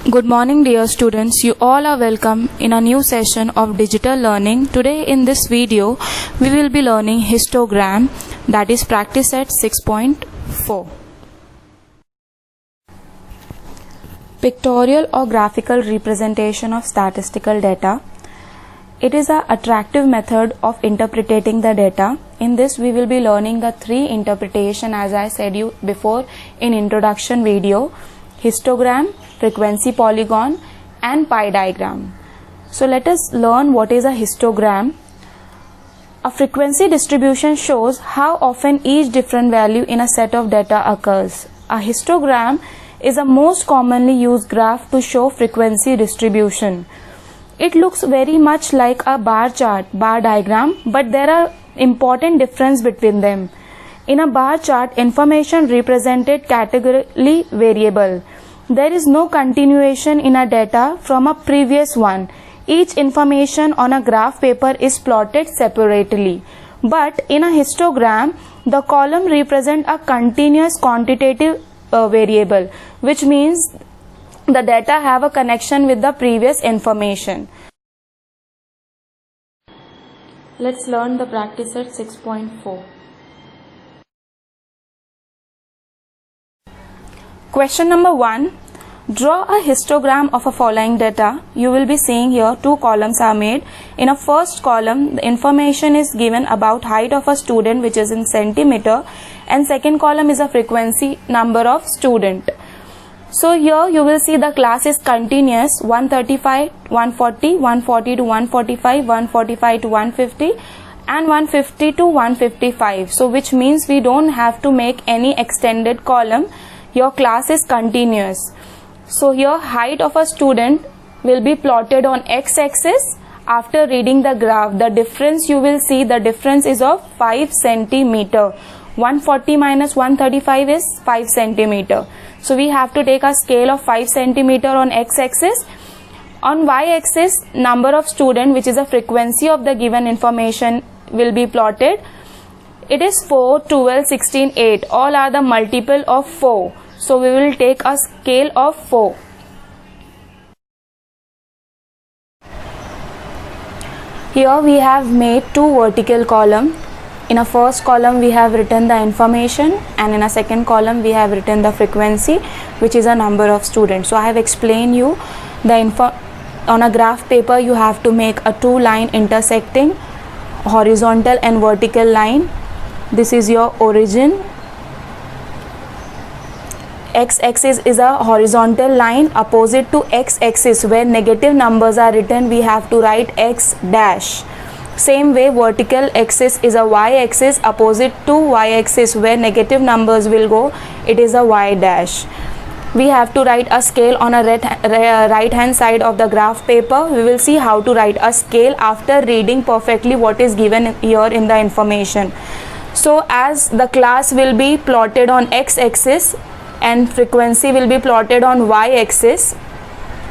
Good morning, dear students. You all are welcome in a new session of digital learning. Today in this video, we will be learning histogram, that is practice set 6.4. Pictorial or graphical representation of statistical data. It is an attractive method of interpreting the data. In this, we will be learning the three interpretation as I said you before in introduction video: histogram, frequency polygon, and pie diagram. So let us learn what is a histogram. A frequency distribution shows how often each different value in a set of data occurs. A histogram is a most commonly used graph to show frequency distribution. It looks very much like a bar chart, bar diagram, but there are important difference between them. In a bar chart, information represented categorically variable. There is no continuation in a data from a previous one. Each information on a graph paper is plotted separately. But in a histogram, the column represent a continuous quantitative variable, which means the data have a connection with the previous information. Let's learn the practice at 6.4. Question number 1. Draw a histogram of a following data. You will be seeing here two columns are made. In a first column, the information is given about height of a student, which is in centimeter, and second column is a frequency number of student. So here you will see the class is continuous: 135, 140, 140 to 145, 145 to 150, and 150 to 155. So which means we don't have to make any extended column. Your class is continuous. So here height of a student will be plotted on x-axis. After reading the graph, the difference you will see, the difference is of 5 centimeter. 140 minus 135 is 5 centimeter. So we have to take a scale of 5 centimeter on x-axis. On y-axis, number of student, which is a frequency of the given information, will be plotted. It is 4, 12, 16, 8. All are the multiple of 4. So we will take a scale of 4. Here we have made two vertical columns. In a first column we have written the information, and in a second column we have written the frequency, which is a number of students. So I have explained you the info. On a graph paper you have to make a two line intersecting, horizontal and vertical line. This is your origin. X-axis is a horizontal line opposite to x-axis. Where negative numbers are written, we have to write x dash. Same way, vertical axis is a y-axis opposite to y-axis. Where negative numbers will go, it is a y dash. We have to write a scale on a right hand side of the graph paper. We will see how to write a scale after reading perfectly what is given here in the information. So as the class will be plotted on x-axis and frequency will be plotted on y-axis,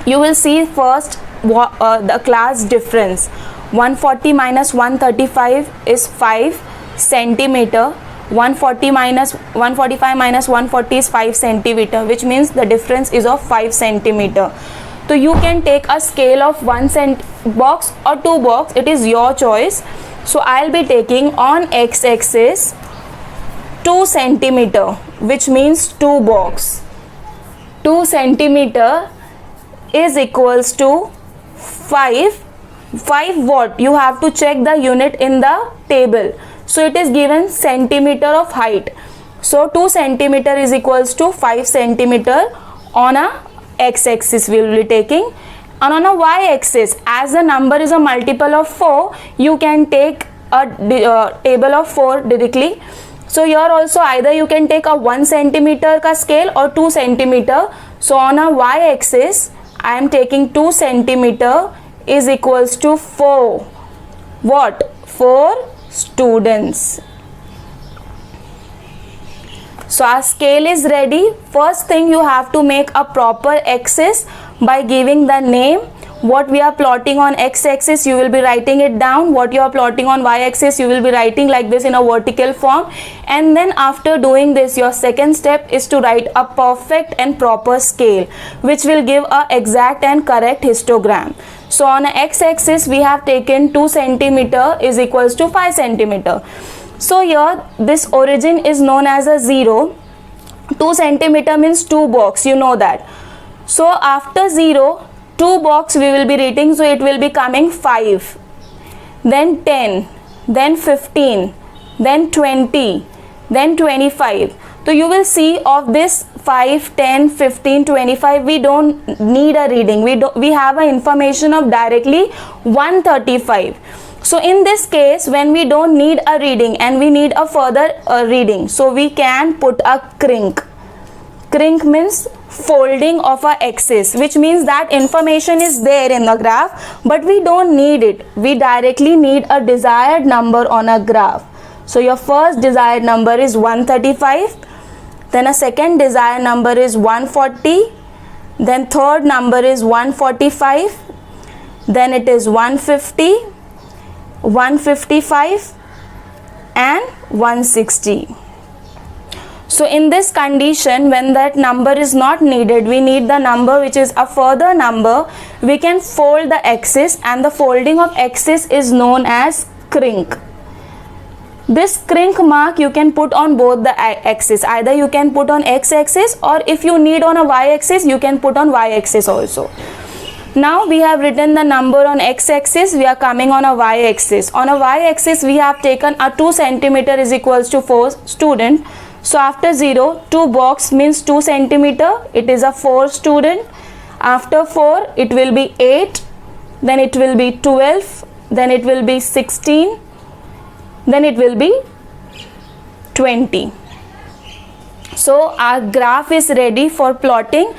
you will see first the class difference. 140 minus 135 is 5 centimeter. 145 minus 140 is 5 centimeter, which means the difference is of 5 centimeter. So you can take a scale of 1 cent box or 2 box. It is your choice. So I'll be taking on x-axis 2 centimeter, which means 2 box. 2 centimeter is equals to 5 what? You have to check the unit in the table. So it is given centimeter of height. So 2 centimeter is equals to 5 centimeter on a x-axis we will be taking. And on a y-axis, as the number is a multiple of 4, you can take a table of 4 directly. So here also either you can take a 1 centimeter ka scale or 2 centimeter. So on a y-axis, I am taking 2 centimeter is equals to 4. What? 4 students. So our scale is ready. First thing, you have to make a proper axis by giving the name what we are plotting on x-axis, you will be writing it down. What you are plotting on y-axis, you will be writing like this in a vertical form. And then after doing this, your second step is to write a perfect and proper scale, which will give a exact and correct histogram. So on a x-axis, we have taken 2 cm is equals to 5 cm. So here this origin is known as a 0. 2 cm means 2 box, you know that. So after 0, 2 box we will be reading, so it will be coming 5, then 10, then 15, then 20, then 25. So you will see of this 5, 10, 15, 25, we don't need a reading. We have a information of directly 135. So in this case, when we don't need a reading and we need a further reading, so we can put a crinc. Crinc means folding of our axis, which means that information is there in the graph, but we don't need it. We directly need a desired number on a graph. So your first desired number is 135, then a second desired number is 140, then third number is 145, then it is 150, 155 and 160. So in this condition, when that number is not needed, we need the number which is a further number, we can fold the axis, and the folding of axis is known as crinc. This crinc mark you can put on both the axis. Either you can put on x-axis, or if you need on a y-axis, you can put on y-axis also. Now we have written the number on x-axis, we are coming on a y-axis. On a y-axis, we have taken a 2 cm is equals to 4 student. So after 0, 2 box means 2 cm, it is a 4 student. After 4, it will be 8, then it will be 12, then it will be 16, then it will be 20. So our graph is ready for plotting.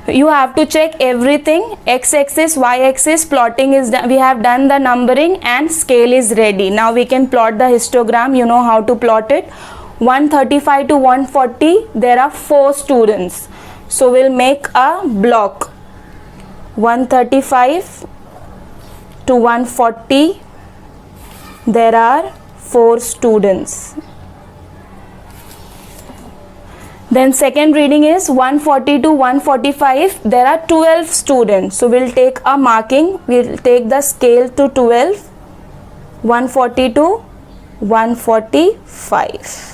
You have to check everything, x-axis, y-axis, plotting is done. We have done the numbering and scale is ready. Now we can plot the histogram. You know how to plot it. 135 to 140, there are 4 students. So we'll make a block. 135 to 140, there are 4 students. Then second reading is 140 to 145, there are 12 students. So we'll take a marking, we'll take the scale to 12, 140 to 145.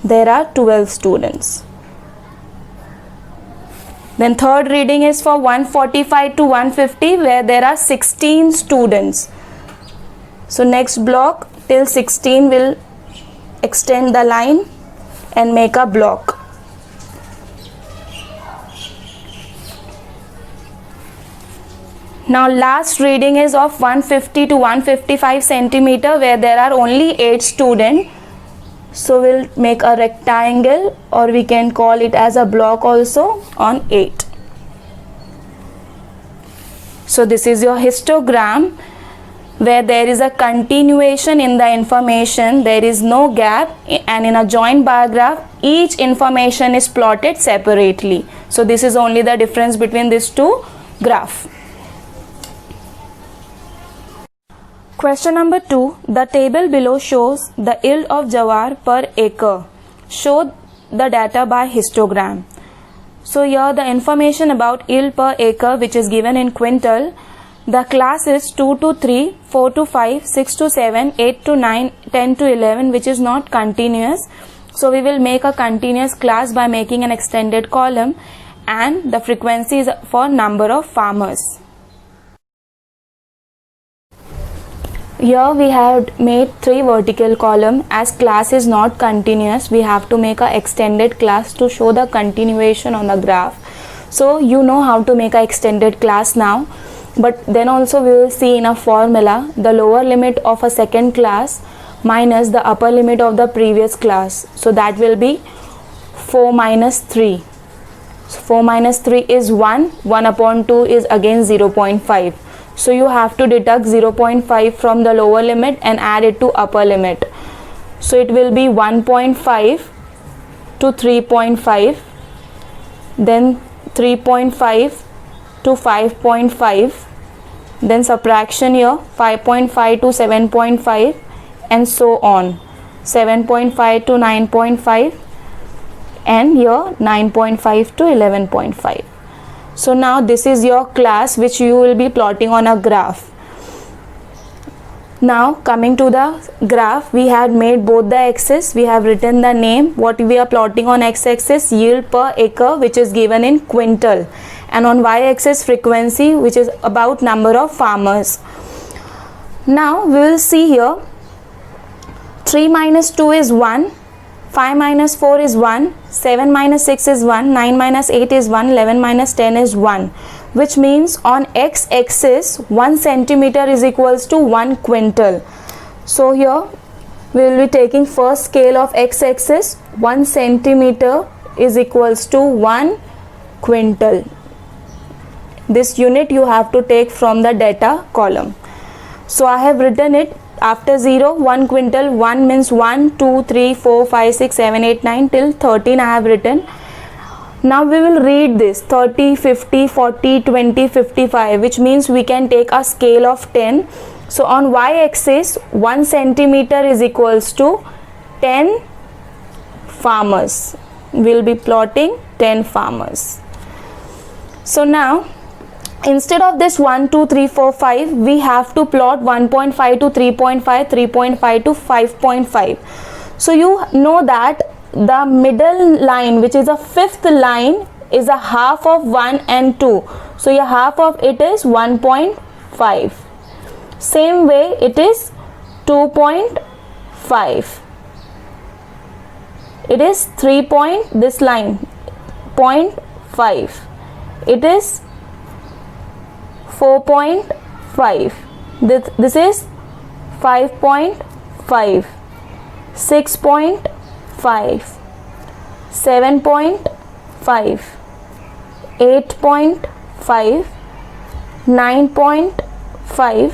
There are 12 students. Then third reading is for 145 to 150, where there are 16 students. So next block till 16 will extend the line and make a block. Now last reading is of 150 to 155 centimeter, where there are only 8 students. So we'll make a rectangle, or we can call it as a block also, on 8. So this is your histogram, where there is a continuation in the information, there is no gap, and in a joint bar graph each information is plotted separately. So this is only the difference between these two graphs. Question number 2. The table below shows the yield of jawar per acre. Show the data by histogram. So here the information about yield per acre, which is given in quintal. The class is 2 to 3, 4 to 5, 6 to 7, 8 to 9, 10 to 11, which is not continuous. So we will make a continuous class by making an extended column, and the frequency is for number of farmers. Here we have made 3 vertical column. As class is not continuous, we have to make a extended class to show the continuation on the graph. So you know how to make a extended class now, but then also we will see in a formula the lower limit of a second class minus the upper limit of the previous class. So that will be 4 minus 3. So 4 minus 3 is 1. 1 upon 2 is again 0.5. So you have to deduct 0.5 from the lower limit and add it to upper limit. So it will be 1.5 to 3.5, then 3.5 to 5.5, then subtraction here 5.5 to 7.5, and so on, 7.5 to 9.5, and here 9.5 to 11.5. So now this is your class which you will be plotting on a graph. Now coming to the graph, we had made both the axes, we have written the name, what we are plotting on x-axis, yield per acre, which is given in quintal, and on y-axis frequency, which is about number of farmers. Now we will see here 3 minus 2 is 1, 5 minus 4 is 1, 7 minus 6 is 1, 9 minus 8 is 1, 11 minus 10 is 1, which means on x-axis 1 centimeter is equals to 1 quintal. So here we will be taking first scale of x-axis, 1 centimeter is equals to 1 quintal. This unit you have to take from the data column. So I have written it. After 0, 1 quintal, 1 means 1, 2, 3, 4, 5, 6, 7, 8, 9 till 13 I have written. Now we will read this 30, 50, 40, 20, 55, which means we can take a scale of 10. So on y-axis 1 centimeter is equals to 10 farmers. We will be plotting 10 farmers. So now instead of this 1, 2, 3, 4, 5, we have to plot 1.5 to 3.5, 3.5 to 5.5. So you know that the middle line, which is a fifth line, is a half of 1 and 2. So your half of it is 1.5. Same way it is 2.5. It is 3 this line 0.5. It is 4.5. This is 5.5, 6.5, 7.5, 8.5, 9.5,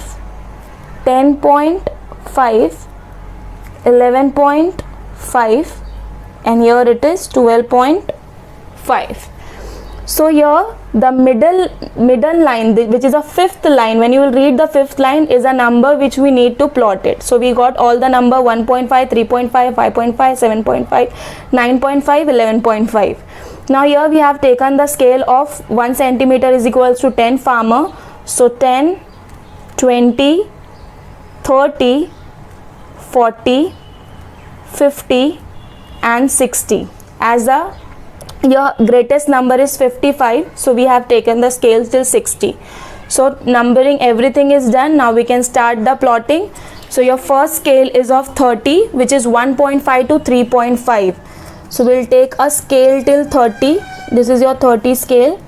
10.5, 11.5, and here it is 12.5. So here the middle line, which is a fifth line, when you will read the fifth line, is a number which we need to plot it. So we got all the number 1.5, 3.5, 5.5, 7.5, 9.5, 11.5. Now here we have taken the scale of 1 centimeter is equals to 10 farmer. So 10, 20, 30, 40, 50 and 60. As your greatest number is 55, so we have taken the scale till 60. So numbering everything is done. Now we can start the plotting. So your first scale is of 30, which is 1.5 to 3.5. So we'll take a scale till 30. This is your 30 scale,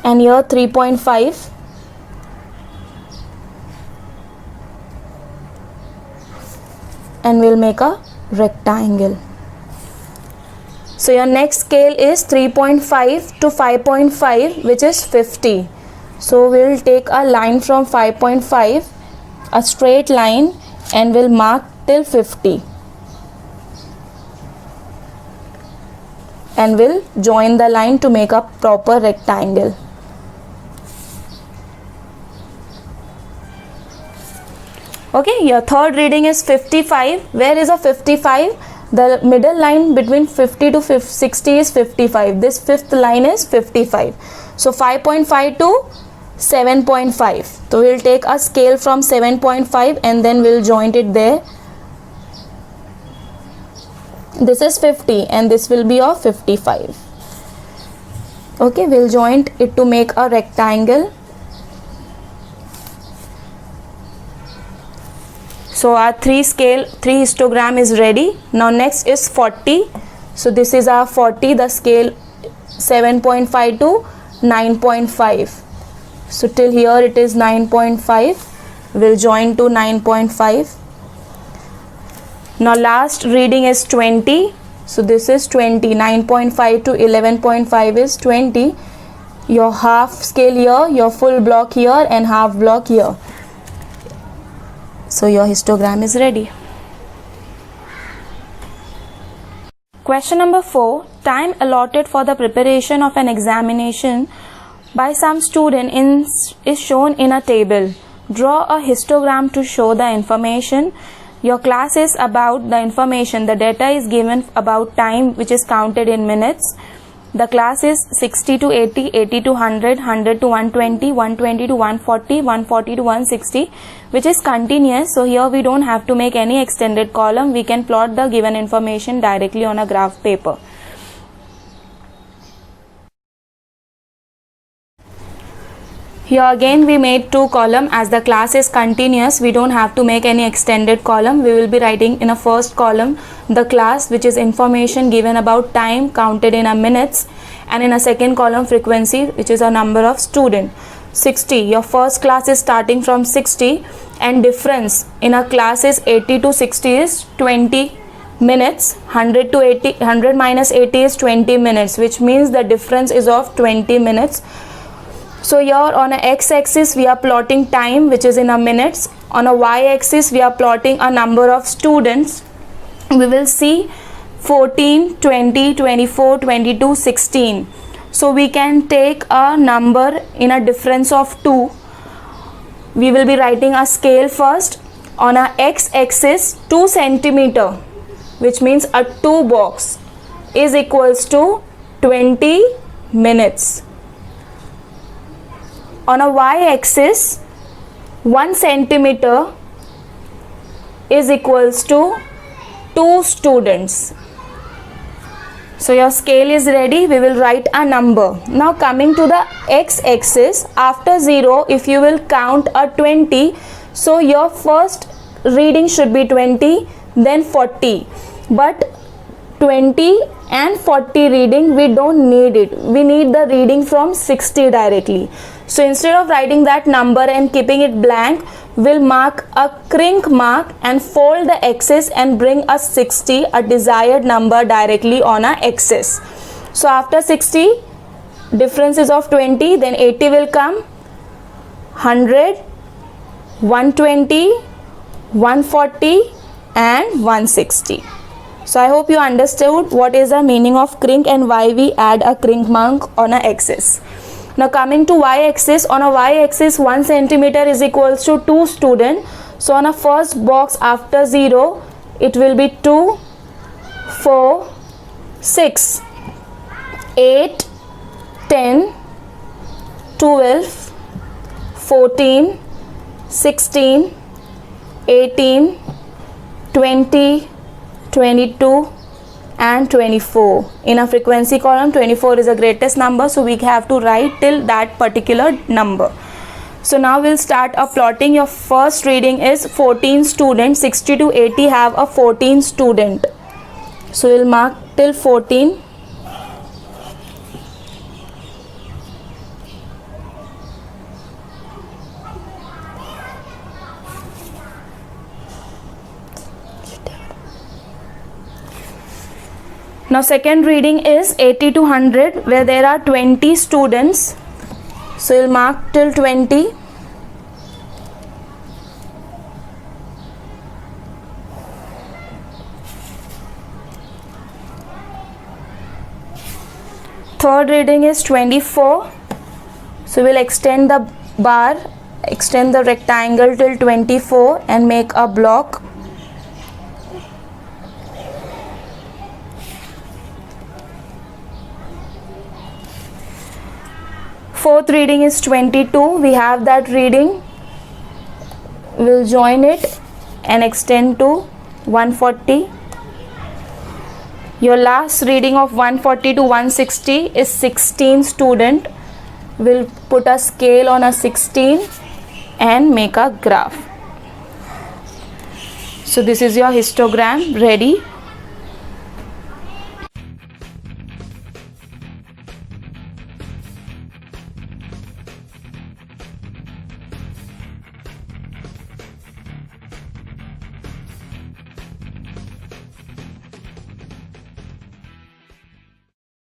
and here 3.5, and we'll make a rectangle. So your next scale is 3.5 to 5.5, which is 50. So we'll take a line from 5.5, a straight line, and we'll mark till 50, and we'll join the line to make a proper rectangle. Okay, your third reading is 55. Where is a 55? The middle line between 50 to 60 is 55. This fifth line is 55. So 5.5 to 7.5. So we'll take a scale from 7.5 and then we'll join it there. This is 50 and this will be of 55. Okay, we'll join it to make a rectangle. So our 3 histogram is ready. Now next is 40. So this is our 40, the scale 7.5 to 9.5. So till here it is 9.5. We'll join to 9.5. Now last reading is 20. So this is 20. 9.5 to 11.5 is 20. Your half scale here, your full block here, and half block here. So your histogram is ready. Question number 4. Time allotted for the preparation of an examination by some student is shown in a table. Draw a histogram to show the information. Your class is about the information. The data is given about time, which is counted in minutes. The class is 60 to 80, 80 to 100, 100 to 120, 120 to 140, 140 to 160, which is continuous. So here we don't have to make any extended column. We can plot the given information directly on a graph paper. Here again we made two columns. As the class is continuous, we don't have to make any extended column. We will be writing in a first column the class, which is information given about time counted in a minutes, and in a second column frequency, which is a number of student. 60. Your first class is starting from 60, and difference in a class is 80 to 60 is 20 minutes. 100 to 80, 100 minus 80 is 20 minutes, which means the difference is of 20 minutes. So here on a x-axis we are plotting time, which is in a minutes. On a y-axis we are plotting a number of students. We will see 14, 20, 24, 22, 16. So we can take a number in a difference of 2. We will be writing a scale first. On a x-axis 2 centimeter, which means a 2 box, is equals to 20 minutes. On a y-axis 1 centimeter is equals to 2 students. So your scale is ready. We will write a number. Now coming to the x-axis, after 0 if you will count a 20, so your first reading should be 20, then 40. But 20 and 40 reading, we don't need it. We need the reading from 60 directly. So instead of writing that number and keeping it blank, we'll mark a crink mark and fold the axis and bring a 60, a desired number, directly on our axis. So after 60, difference is of 20, then 80 will come, 100, 120, 140 and 160. So I hope you understood what is the meaning of crink and why we add a crink mark on an axis. Now coming to y-axis, on a y-axis 1 centimeter is equals to 2 student. So on a first box after 0, it will be 2, 4, 6, 8, 10, 12, 14, 16, 18, 20, 22 and 24. In a frequency column, 24 is the greatest number, so we have to write till that particular number. So now we'll start a plotting. Your first reading is 14 students. 60 to 80 have a 14 student. So we'll mark till 14. Now second reading is 80 to 100, where there are 20 students. So we'll mark till 20. Third reading is 24. So we'll extend the bar, extend the rectangle till 24 and make a block. Fourth reading is 22. We have that reading. We'll join it and extend to 140. Your last reading of 140 to 160 is 16 student. We'll put a scale on a 16 and make a graph. So this is your histogram ready.